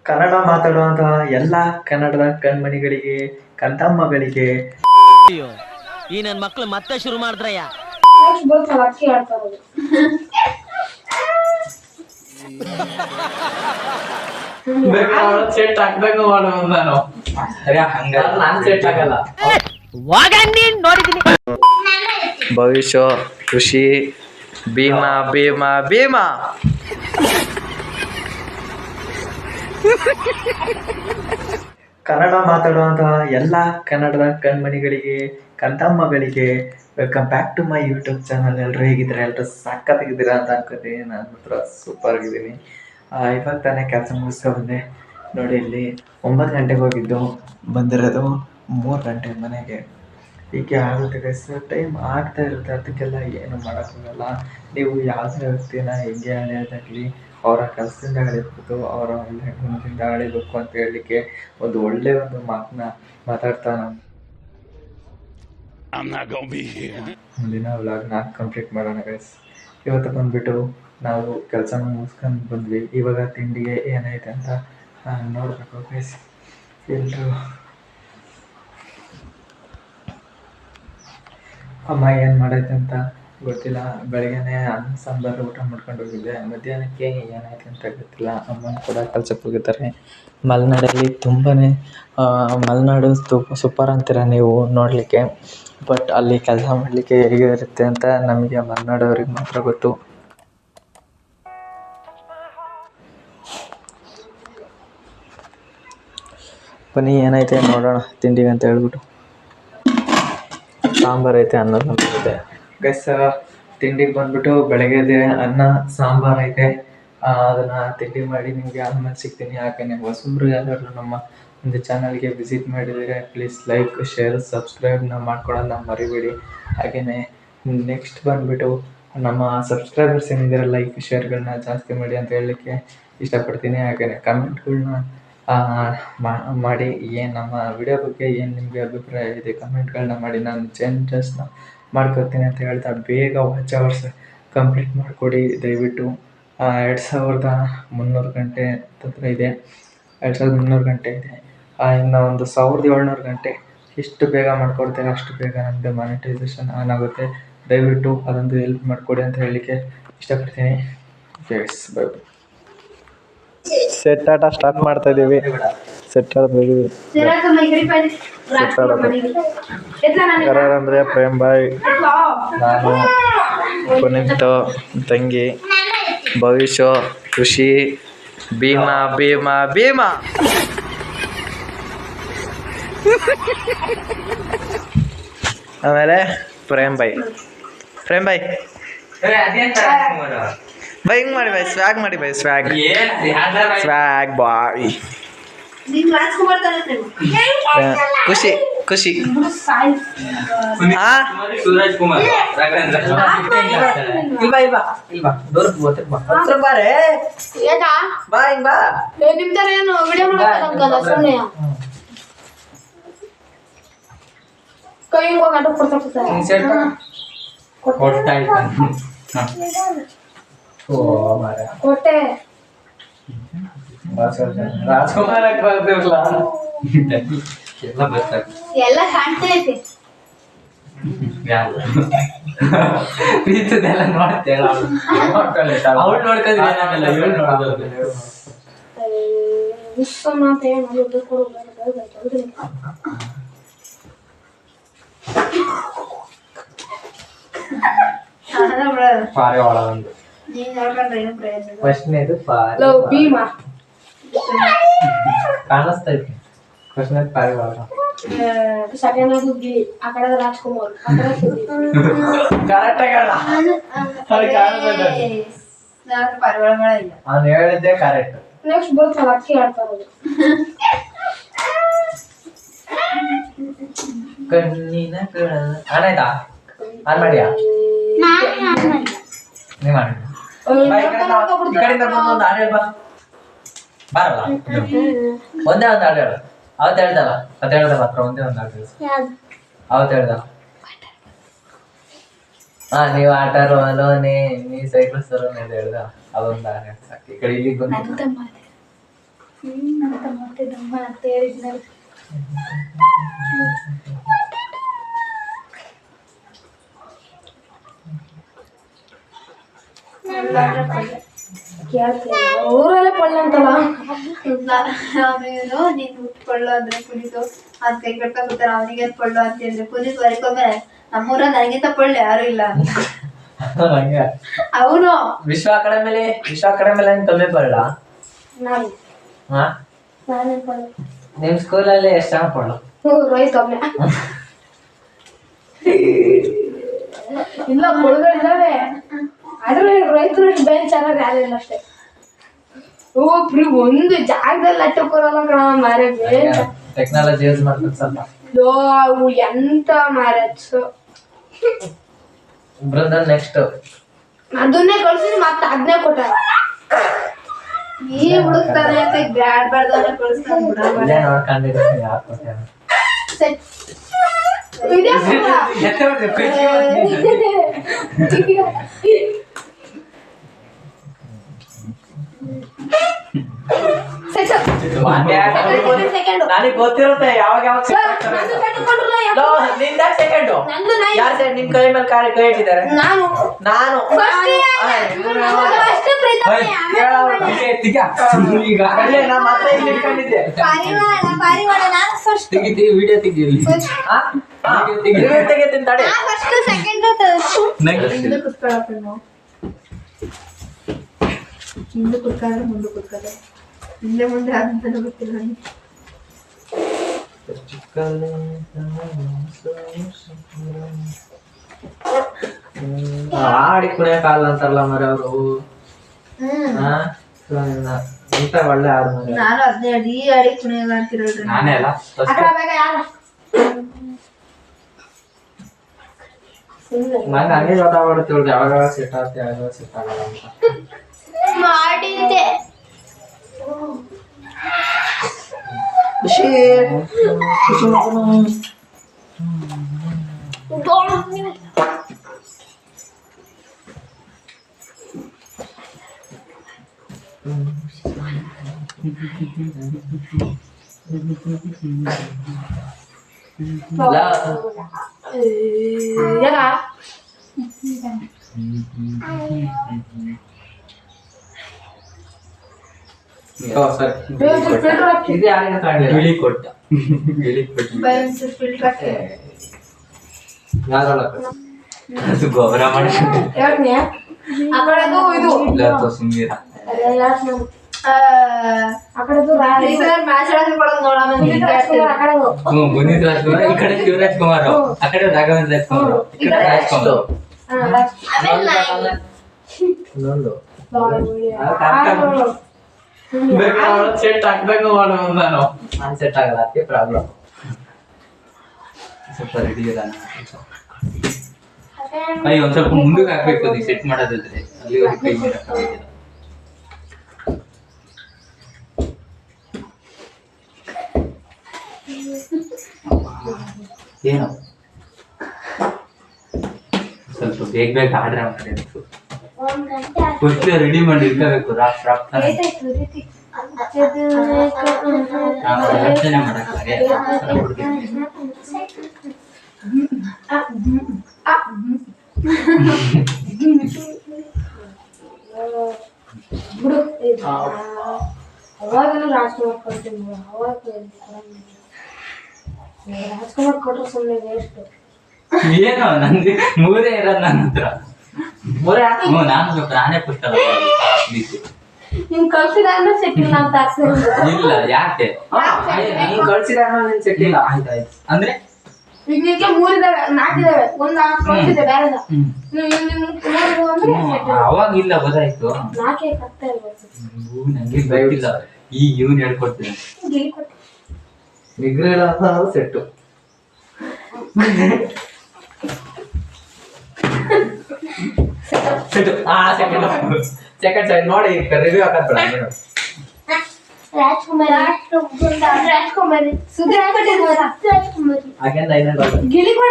ಕನ್ನಡ ಮಾತಾಡುವಂತಹ ಎಲ್ಲ ಕನ್ನಡದ ಕಣ್ಮಣಿಗಳಿಗೆ, ಕಂದಮ್ಮಗಳಿಗೆ ಅಯ್ಯೋ ಈ ನನ್ನ ಮಕ್ಕಳು ಮತ್ತೆ ಶುರು ಮಾಡಿದ್ರಯ್ಯ. ಸೆಟ್ ಹಾಕ್ಬೇಕು ಮಾಡೋದು ನಾನು. ನಾನು ಸೆಟ್ ಆಗಲ್ಲ. ಭವಿಷ್ಯ ಖುಷಿ ಭೀಮಾ ಭೀಮಾ ಭೀಮಾ. ಕನ್ನಡ ಮಾತಾಡುವಂತಹ ಎಲ್ಲ ಕನ್ನಡದ ಕಣ್ಮಣಿಗಳಿಗೆ, ಕಂದಮ್ಮಗಳಿಗೆ welcome back to my YouTube channel. ಎಲ್ಲರೂ ಹೇಗಿದ್ದೀರಾ? ಎಲ್ಲರೂ ಸಕ್ಕತ್ತಾಗಿದ್ದೀರಾ ಅಂತ ಅನ್ಕೋತೀನಿ. ನಾನು ಮಾತ್ರ ಸೂಪರ್ ಆಗಿದ್ದೀನಿ. ಇವಾಗ ತಾನೇ ಕೆಲಸ ಮುಗಿಸ್ಕೊ ಬಂದೆ. ನೋಡಿ, ಇಲ್ಲಿ 9 ಗಂಟೆಗೆ ಹೋಗಿದ್ದು, ಬಂದಿರೋದು 3 ಗಂಟೆ ಮನೆಗೆ. ಹೀಗೆ ಆಗುತ್ತೆ ಸರ್, ಟೈಮ್ ಆಗ್ತಾ ಇರುತ್ತೆ. ಅದಕ್ಕೆಲ್ಲ ಏನು ಮಾಡೋಕ್ಕಾಗಲ್ಲ. ನೀವು ಯಾವುದೇ ವ್ಯಕ್ತಿನ ಹೆಂಗೆ ಅಳೆಯೋದಾಗಲಿ, ಅವರ ಕೆಲಸದಿಂದ ಅಳಿಬೇಕು, ಅವರ ಒಳ್ಳೆಯ ಗುಣದಿಂದ ಅಳಿಬೇಕು ಅಂತ ಹೇಳಲಿಕ್ಕೆ ಒಂದು ಒಳ್ಳೆಯ ಒಂದು ಮಾತನ್ನ ಮಾತಾಡ್ತಾ ನಾನು ಮುಂದಿನ ವ್ಲಾಗ್ನ ಕಂಪ್ಲೀಟ್ ಮಾಡೋಣ ಗೈಸ್. ಇವತ್ತು ಬಂದುಬಿಟ್ಟು ನಾವು ಕೆಲಸನ ಮುಗಿಸ್ಕೊಂಡು ಬಂದ್ವಿ. ಇವಾಗ ತಿಂಡಿಗೆ ಏನೈತೆ ಅಂತ ನೋಡಬೇಕು ಗೈಸ್. ಎಲ್ಲರೂ ಅಮ್ಮ ಏನು ಮಾಡೈತೆ ಅಂತ ಗೊತ್ತಿಲ್ಲ. ಬೆಳಗ್ಗೆನೇ ಅನ್ನ ಸಾಂಬಾರು ಊಟ ಮಾಡ್ಕೊಂಡು ಹೋಗಿದ್ದೆ. ಮಧ್ಯಾಹ್ನಕ್ಕೆ ಏನಾಯ್ತು ಅಂತ ಗೊತ್ತಿಲ್ಲ. ಅಮ್ಮನ ಕೂಡ ಕೆಲ್ಸಕ್ಕೆ ಹೋಗಿದ್ದಾರೆ. ಮಲೆನಾಡಲ್ಲಿ ತುಂಬಾ ಮಲೆನಾಡು ಸೂಪರ್ ಅಂತೀರ ನೀವು ನೋಡಲಿಕ್ಕೆ. ಬಟ್ ಅಲ್ಲಿ ಕೆಲಸ ಮಾಡಲಿಕ್ಕೆ ಹೇಗೆ ಇರುತ್ತೆ ಅಂತ ನಮಗೆ ಮಲೆನಾಡವ್ರಿಗೆ ಮಾತ್ರ ಗೊತ್ತು. ಬನ್ನಿ ಏನೈತೆ ನೋಡೋಣ ತಿಂಡಿಗೆ ಅಂತ ಹೇಳ್ಬಿಟ್ಟು. ಸಾಂಬಾರು ಐತೆ, ಅನ್ನ ಸಾಂಬಾರು ಐತೆ ಗೈಸ್. ತಿಂಡಿಗೆ ಬಂದ್ಬಿಟ್ಟು ಬೆಳಗ್ಗೆದೆ ಅನ್ನ ಸಾಂಬಾರು ಐತೆ. ಅದನ್ನು ತಿಂಡಿ ಮಾಡಿ ನಿಮಗೆ ಆಮೇಲೆ ಸಿಗ್ತೀನಿ. ಯಾಕಂದರೆ ಹೊಸಬ್ರು ಯಾರು ನಮ್ಮ ಒಂದು ಚಾನಲ್ಗೆ ವಿಸಿಟ್ ಮಾಡಿದರೆ ಪ್ಲೀಸ್ ಲೈಕ್, ಶೇರ್, ಸಬ್ಸ್ಕ್ರೈಬ್ನ ಮಾಡ್ಕೊಳ್ಳೋದನ್ನ ಮರಿಬೇಡಿ. ಹಾಗೆಯೇ ನೆಕ್ಸ್ಟ್ ಬಂದುಬಿಟ್ಟು ನಮ್ಮ ಸಬ್ಸ್ಕ್ರೈಬರ್ಸ್ ಏನಿದ್ದಾರೆ ಲೈಕ್ ಶೇರ್ಗಳನ್ನ ಜಾಸ್ತಿ ಮಾಡಿ ಅಂತ ಹೇಳಲಿಕ್ಕೆ ಇಷ್ಟಪಡ್ತೀನಿ. ಹಾಗೆಯೇ ಕಮೆಂಟ್ಗಳನ್ನ ಮಾಡಿ ಏನು ನಮ್ಮ ವಿಡಿಯೋ ಬಗ್ಗೆ ಏನು ನಿಮಗೆ ಅಭಿಪ್ರಾಯ ಇದೆ ಕಮೆಂಟ್ಗಳನ್ನ ಮಾಡಿ. ನಾನು ಚೇಂಜಸ್ನ ಮಾಡ್ಕೊತೀನಿ ಅಂತ ಹೇಳ್ತಾ ಬೇಗ ವಾಚ್ ಅವರ್ಸ್ ಕಂಪ್ಲೀಟ್ ಮಾಡಿಕೊಡಿ ದಯವಿಟ್ಟು. 2300 ಗಂಟೆ ಹತ್ರ ಇದೆ. 2300 ಗಂಟೆ ಇದೆ. ಇನ್ನು ಒಂದು 1700 ಗಂಟೆ. ಎಷ್ಟು ಬೇಗ ಮಾಡ್ಕೊಡ್ತೇನೆ ಅಷ್ಟು ಬೇಗ ನಮ್ಮದು ಮಾನಿಟೈಸೇಷನ್ ಆನ್ ಆಗುತ್ತೆ. ದಯವಿಟ್ಟು ಅದೊಂದು ಹೆಲ್ಪ್ ಮಾಡಿಕೊಡಿ ಅಂತ ಹೇಳಲಿಕ್ಕೆ ಇಷ್ಟಪಡ್ತೀನಿ. Yes, bye bye. ಸೆಟ್ ಆಟ ಸ್ಟಾರ್ಟ್ ಮಾಡ್ತಾ ಇದ್ದೀವಿ. ಸೆಟ್ ಆಡೋದು ಯಾರಂದರೆ ಪ್ರೇಮ್ ಬಾಯ್, ನಾನು, ಪುನೀತ್, ತಂಗಿ, ಭವಿಷ್ಯ, ಖುಷಿ, ಭೀಮಾ ಭೀಮಾ ಭೀಮಾ. ಆಮೇಲೆ ಪ್ರೇಮ್ ಬಾಯ್ ಬೈ ಹಿಂಗೆ ಮಾಡಿ ಬೈ, ಸ್ವ್ಯಾಗ್ ಮಾಡಿ ಬೈ, ಸ್ವ್ಯಾಗ್ ಬಾಯ್. ಖುಷಿ ಖುಷಿ ರಾಜ್ಕುಮಾರ್ ಬರ್ತಿರಲ್ಲ ಎಲ್ಲ ಕಾಣ್ತೈತೆ. ಪ್ರೀತಿದೆಲ್ಲ ನೋಡ್ತೇಳ ಅವಳು ನೋಡ್ಕೊಂಡ್ರೆ ವಿಶ್ವನಾಥ ಪಾರಿವಾಳ ಒಂದು ಫಸ್ಟ್ನೇದು ಭೀಮಾ ಕಾಣಿಸ್ತೈತಿ. ಫಸ್ಟ್ನೇದು ಪಾರಿವಾಳ, ಸೆಕೆಂಡ್ ಗಿಳಿ, ಆ ಕಡೆ ರಾಜ್ಕುಮಾರ್, ಪರಿವಾರಗಳಿಲ್ಲ. ಅವ್ನು ಹೇಳಿದ್ದೆ ಕರೆಕ್ಟ್. ನೆಕ್ಸ್ಟ್ ಬರ್ತಲ್ಲ ಅಕ್ಕಿ ಆಡ್ತಾರದು. ಕಣ್ಣಿನ ಆನ್ ಆಯ್ತಾ? ಆನ್ ಮಾಡಿಯಾ? ನೀ ಮಾಡಿ. ಈ ಕಡೆಯಿಂದ ಬಂದೊಂದು ಹಾಡು ಹೇಳ್ಬಾ. ಬಾರಲ್ಲ ಒಂದೇ ಒಂದು ಹಾಡು ಹೇಳು. ಅವತ್ತು ಹೇಳ್ದಲ್ಲ, ಅದು ಹೇಳ್ದ ಮಾತ್ರ ಒಂದೇ ಒಂದು ಹಾಡು ಹೇಳು. ಅವತ್ತು ಹೇಳ್ದ ನೀವು ಆಟಾರು ಅಲೋನೆ, ನೀ ಸೈಕಲ್ ಸರೋನೆ ಹೇಳ್ದ. ಅದೊಂದು ಹಾಡು ಸಾಕು. ಈ ಕಡೆ ಇಲ್ಲಿಗೆ ಬಂದು ಅಂತ ಮತ್ತೆ ದಮ್ಮ ಅಂತ ಹೇಳಿದ್ನಲ್ಲ. ಊರಲ್ಲೇ ಪಳ್ಳ ಅಂತಲ್ಲ ಆಮೇಲೆ ನೀನು ಕೊಳ್ಳು ಅಂದ್ರೆ ಕುನಿದು ಅದ್ ಕೈ ಕಟ್ಕೊಂಡ್ಬಿಡ್ತಾರ ಅವನಿಗೆ ಕೊಳ್ಳು ಅಂತ ಹೇಳಿದ್ರೆ ಕುನಿದು ಬರೀಕೊಂಬೆ ನಮ್ಮೂರ ನನಗಿಂತ ಕೊಳ್ಳು ಯಾರು ಇಲ್ಲ ಅವನು ವಿಶ್ವ ಅಕಾಡೆಮಿಲಿ ಏನ್ ಕಮ್ಮಿ ಪಡ್ಲ? ನಾನು ಹಾ ನಾನೇ ಪಳ್ಳ. ನಿಮ್ ಸ್ಕೂಲಲ್ಲಿ ಎಷ್ಟು ಜನ ಪಡ್ಲು? ರೋಹಿತ್ ಒಬ್ಬನೇ. ಇಲ್ಲ ಪೊಳ್ಗಳಿದಾವೆ ಆದ್ರೆ ರೈತರು ಬೇರೆ ಚೆನ್ನಾಗಿ ಯಾರಿಲ್ಲ ಅಷ್ಟೇ. ಒಬ್ರು ಒಂದು ಜಾಗದಲ್ಲಿ ಅಟ್ಟಕ್ಕೆ ಬರಲ್ಲ ಕಣ ಮಾರೇ ಬೇರೆ ಟೆಕ್ನಾಲಜಿ ಯೂಸ್ ಮಾಡ್ತಾರೆ ಸ್ವಲ್ಪ. ಅವು ಎಂತ ಮಾರಚ್ಚು ಬೃಂದನ್ ನೆಕ್ಸ್ಟ್ ಅದನ್ನೇ ಕಳ್ಸಿದ್ರೆ ಮತ್ತೆ ಅದನ್ನೇ ಕೊಟ್ಟ. ಈ ಹುಡುಕ್ತಾನೆ ಅಂತ ಬ್ಯಾಡ್ ಬ್ಯಾಡ್ದವ್ರೆ ಕಳಿಸ್ತಾನೆ ಇಲ್ಲೇ ನೋಡ್ಕೊಂಡಿರ್ತೀನಿ ಯಾರು ಕೊಟ್ಟಾರ. ನನಗೆ ಗೊತ್ತಿರುತ್ತೆ ಯಾವಾಗ ಸೆಕೆಂಡು ಯಾರು ನಿನ್ ಕೈ ಮೇಲೆ ಕೈ ಇಟ್ಟಿದ್ದಾರೆ. ನಾನು ಈಗಾಗಲೇ ನಾ ಮತ್ತೆ ಇಲ್ಲಿ ಇಟ್ಕೊಂಡಿದ್ದೆ. ತೆಗಿತಿ ವಿಡಿಯೋ ತೆಗಿಯಲ್ಲಿ ತೆಗಿತೀನಿ ತಡೆ. ಹಿಂದೆ ಕುತ್ಕೊಳ್ಳೋಣ ಹಿಂದೆ ಕುತ್ಕೊಂಡ್ರೆ ಮುಂದೆ ಕುತ್ಕೊಳ್ಳ ಹಿಂದೆ ಮುಂದೆ ಆದಂತಾನೆ ಗೊತ್ತಿಲ್ಲ ನನಗೆ. ಆಡಿ ಕುಣಿಯಕ್ಕಾಗಲ್ಲ ಅಂತಾರಲ್ಲ ಮರಿ ಅವರು. ಇಂತ ಒಳ್ಳೆ ಹಾಡು ಮರಿ. ನಾನು ಅದನ್ನೇ ಅಡಿ ಆಡಿ ಕುಣಿಯಲ್ಲ ಅಂತಿರೋದು ನಾನೇ ಅಲ್ಲ ನಂಗೆ ಹಂಗೆ ಗೊತ್ತಾಗ್ಬಿಡುತ್ತೆ ಯಾವಾಗ ಸೆಟ್ ಆಗುತ್ತೆ ಯಾವಾಗ ಸೆಟ್ ಆಗಲ್ಲ ಅಂತ. ಮಾಡಿದ್ದೆ ಖುಷಿ ಖುಷಿ ಮಗನು. ಇದು ಯಾರಿಗೂ ಕಾಣಲಿಲ್ಲ. ಗಿಳಿ ಕೊಟ್ಟ ಫಿಲ್ಟರ್ ಯಾರಲ್ಲ ಅದು ಗೊಬ್ಬರ ಮಾಡಿ ಆ ಕಡೆದು ಇದು ಸುಂದರ ಮ್ಯಾಚ್ ಆಡೋದು ಕೊಡೋದು ನೋಡೋಣ ಆ ಕಡೆದು ಪುನೀತ್ ರಾಜ್ಕುಮಾರ್ ಈ ಕಡೆ ಶಿವರಾಜ್ ಕುಮಾರ್ ಆ ಕಡೆ ರಾಘವೇಂದ್ರ ರಾಜ್ಕುಮಾರ್ ಈ ಕಡೆ ರಾಜ್ಕುಮಾರ್ ಇನ್ನೊಂದು ಸೆಟ್ ಹಾಕ್ಬೇಕು ಮಾಡೋದು ನಾನು ಸೆಟ್ ಆಗಲ್ಲ ಅದಕ್ಕೆ ಪ್ರಾಬ್ಲಮ್. ಸ್ವಲ್ಪ ರೆಡಿ ಇಲ್ಲ ಕೈ ಒಂದ್ ಸ್ವಲ್ಪ ಮುಂದಕ್ಕೆ ಹಾಕ್ಬೇಕು ಅದಕ್ಕೆ ಸೆಟ್ ಮಾಡೋದಿದ್ರೆ ಅಲ್ಲಿವರೆಗೆ ಕೈ ಮಾಡಕ್ಕಾಗೋದಿಲ್ಲ. ಏನು ಸ್ವಲ್ಪ ಬೇಗ ಆರ್ಡ್ರ್ ಮಾಡಿ ಫಸ್ಟ್ ರೆಡಿ ಮಾಡಿ ಇಟ್ಕೋಬೇಕು ರಾಪ್ ಯೋಚನೆ ಮಾಡಕ್ಕಾಗೆ ಬಿಡು ಅವಾಗೆಲ್ಲ ರಾಜ್ಕುಮಾರ್ ಕೊಡ್ತೀನಿ ಅವಾಗ ರಾಜ್ಕುಮಾರ್ ಕೊಟ್ಟರೆ ಸುಮ್ಮನೆ ವೇಸ್ಟ್. ಏನೋ ನಂಗೆ ಮೂರೇ ಇರೋದು ನನ್ನ ಹತ್ರ. ನಾನು ನಾನೇ ಪುಸ್ತಕ ನಿಮ್ ಕಳ್ಸಿದಾಗ ಸಿಕ್ಕಿಲ್ಲ ಅಂತ ಇಲ್ಲ ಯಾಕೆ ನೀನ್ ಕಳ್ಸಿದಾಗ ಸೆಟ್ ಇಲ್ಲ. ಆಯ್ತಾಯ್ತು ಅಂದ್ರೆ ಈಗ ನಿಮ್ಗೆ 3 ಇದಾವೆ 4 ಇದಾವೆ ಒಂದು ಕಳ್ಸಿದೆ ಬೇರೆ ಅವಾಗ ಇಲ್ಲ ಗೊತ್ತಾಯ್ತು. 4 ಕಟ್ತಾ ಇರ್ಬೋದು ನಂಗೆ ಗೊತ್ತಿಲ್ಲ ಈಗ ಇವನ್ ಹೇಳ್ಕೊಡ್ತೀನಿ. ನಿಗ್ರಹ ಅಂತ ಸೆಟ್ಟು ಸೆಕೆಂಡ್ ಸೈಡ್ ನೋಡಿ ರಿವ್ಯೂ ಹಾಕತ್ಬೇಡ. ರಾಜ್ಕುಮಾರಿ ಸುದ್ದಿ ರಾಜ್ಕುಮಾರಿ ಹಾಗೆಂದ ಗಿಳಿ ಕೂಡ